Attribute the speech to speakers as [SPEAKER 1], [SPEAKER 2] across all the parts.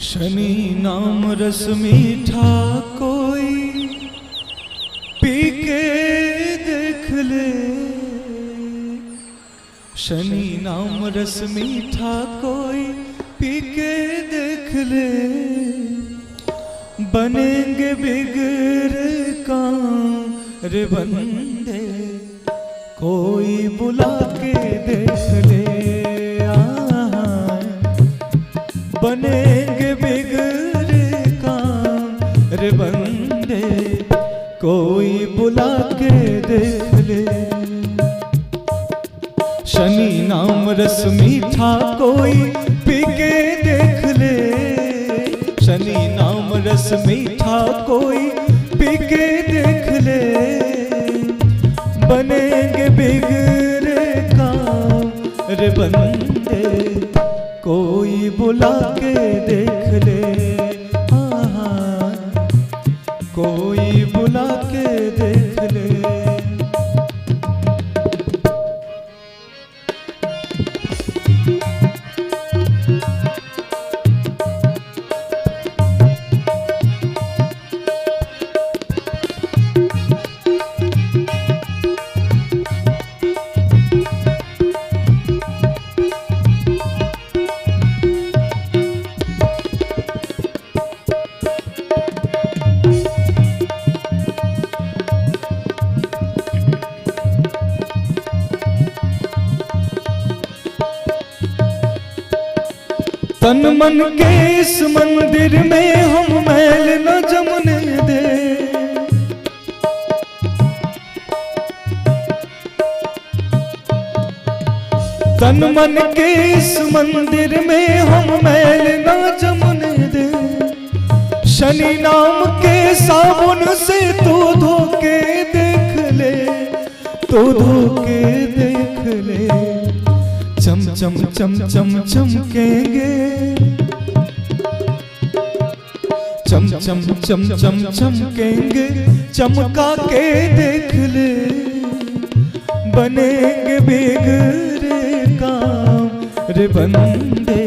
[SPEAKER 1] शनि नाम रस मीठा कोई पी के देख ले। शनि नाम रस मीठा कोई पी के देख ले। बनेंगे बिगड़े काम रे बंदे, कोई बुला के देख ले। बनेंगे बिगड़े काम रे बंदे, कोई बुला के देख ले। शनि नाम रस मीठा कोई पी के देख ले। शनि नाम रस मीठा कोई पी के देख ले। बनेंगे बिगड़े काम रे बंदे, कोई बुला के देख ले। कोई बुला के देख ले। तन मन के इस मंदिर में हम मैल न जमने दे। तन मन के इस मंदिर में हम मैल न जमने दे। शनि नाम के साबुन से तू धो के देख ले। तू धो के देख ले। चम चम चम चम चमकेंगे। चम चम चम चम चमकेंगे। चमका के देख ले। बनेंगे बिगड़े काम रे बंदे,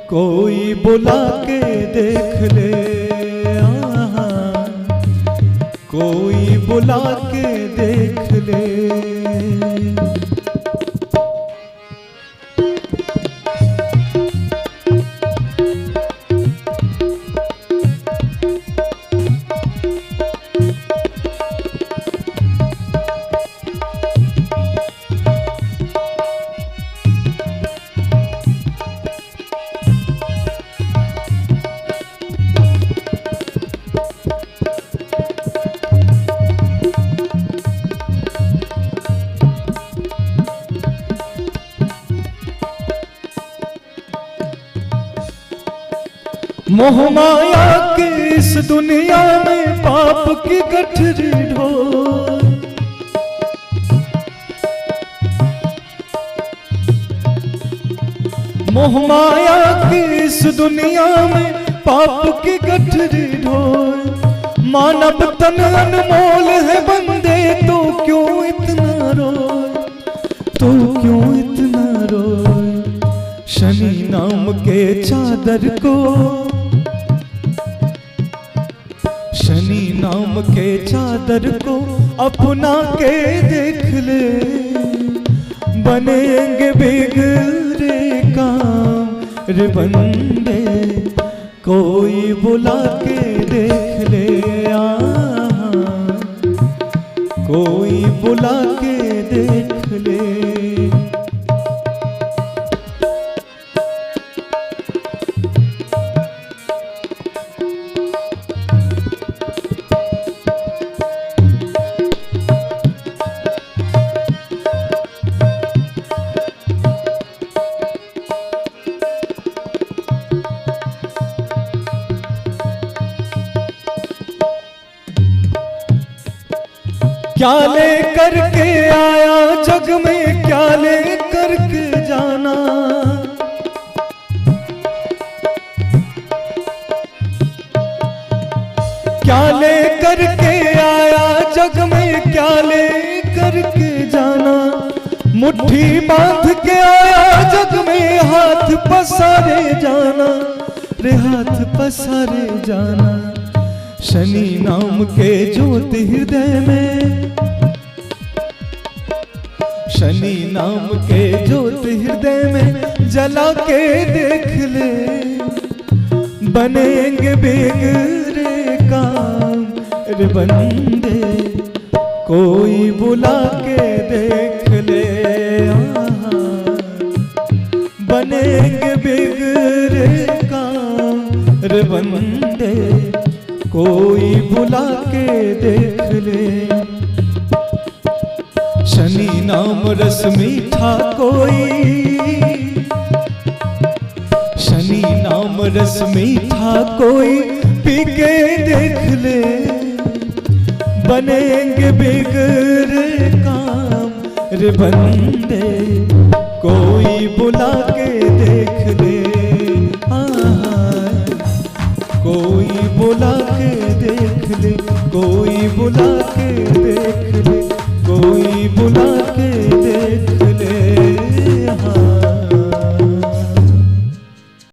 [SPEAKER 1] कोई बुला के देख ले। कोई बुला के देख ले। मोह माया की इस दुनिया में पाप की गठरी ढोल। मोह माया की इस दुनिया में पाप की गठरी ढोल। मानव तन अनमोल है बंदे, तो क्यों इतना रोए। तो क्यों इतना रोए। शनि नाम के चादर को, शनि नाम के चादर को अपना के देख ले। बनेंगे बिगड़े काम रे बंदे, कोई बुला के देख ले। कोई बुला के देख ले। क्या ले करके आया जग में, क्या ले करके जाना। क्या ले करके आया जग में, क्या ले करके जाना। मुट्ठी बांध के आया जग में, हाथ पसारे जाना। रे हाथ पसारे जाना। शनि नाम के ज्योति हृदय में, शनि नाम के ज्योति हृदय में जला के देख ले, बनेंगे बिगड़े काम रे बंदे, कोई बुला के देख ले। बनेंगे बिगड़े काम रे बंदे, कोई बुला के देख ले। शनि नाम रस मीठा कोई, शनि नाम रस मीठा कोई पी के देख ले, बनेंगे बिगड़े काम रे बंदे, कोई बुला के देख ले। कोई बुला के देख ले, कोई बुला के देख ले।